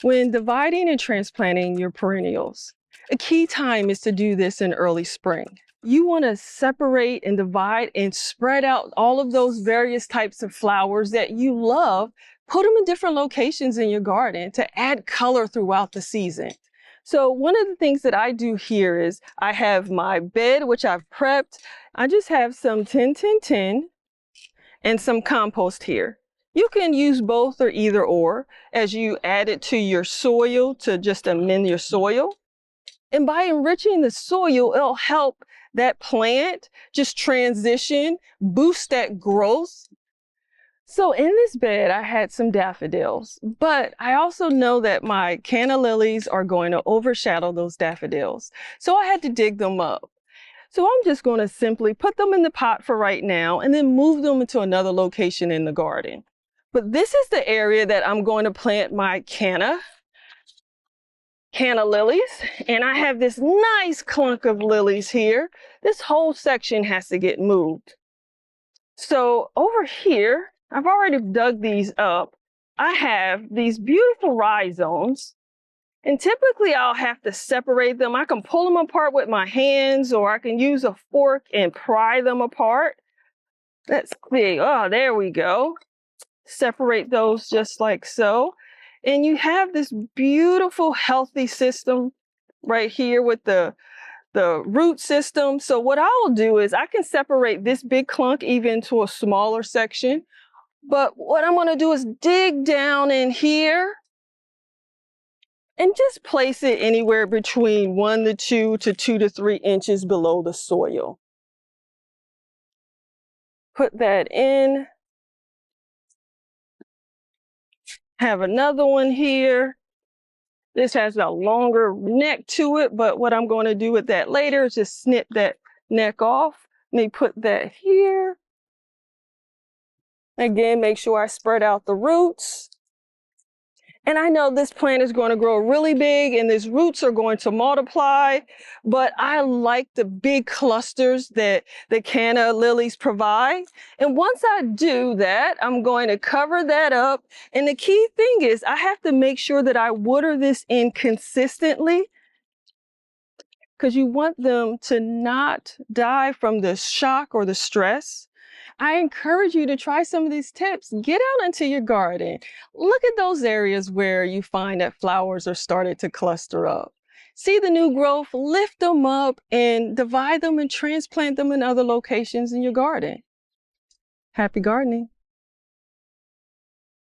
When dividing and transplanting your perennials, a key time is to do this in early spring. You want to separate and divide and spread out all of those various types of flowers that you love. Put them in different locations in your garden to add color throughout the season. So one of the things that I do here is I have my bed, which I've prepped. I just have some 10-10-10 and some compost here. You can use both or either or as you add it to your soil to just amend your soil. And by enriching the soil, it'll help that plant just transition, boost that growth. So in this bed, I had some daffodils, but I also know that my canna lilies are going to overshadow those daffodils. So I had to dig them up. So I'm just going to simply put them in the pot for right now and then move them into another location in the garden. But this is the area that I'm going to plant my canna lilies. And I have this nice clunk of lilies here. This whole section has to get moved. So over here, I've already dug these up. I have these beautiful rhizomes. And typically I'll have to separate them. I can pull them apart with my hands, or I can use a fork and pry them apart. Let's see. Oh, there we go. Separate those just like so. And you have this beautiful, healthy system right here with the root system. So what I will do is I can separate this big clunk even to a smaller section. But what I'm going to do is dig down in here and just place it anywhere between 1 to 2 to 2 to 3 inches below the soil. Put that in. Have another one here. This has a longer neck to it, but what I'm going to do with that later is just snip that neck off. Let me put that here. Again, make sure I spread out the roots. And I know this plant is going to grow really big and these roots are going to multiply, but I like the big clusters that the canna lilies provide. And once I do that, I'm going to cover that up. And the key thing is I have to make sure that I water this in consistently, because you want them to not die from the shock or the stress. I encourage you to try some of these tips. Get out into your garden. Look at those areas where you find that flowers are starting to cluster up. See the new growth, lift them up and divide them and transplant them in other locations in your garden. Happy gardening.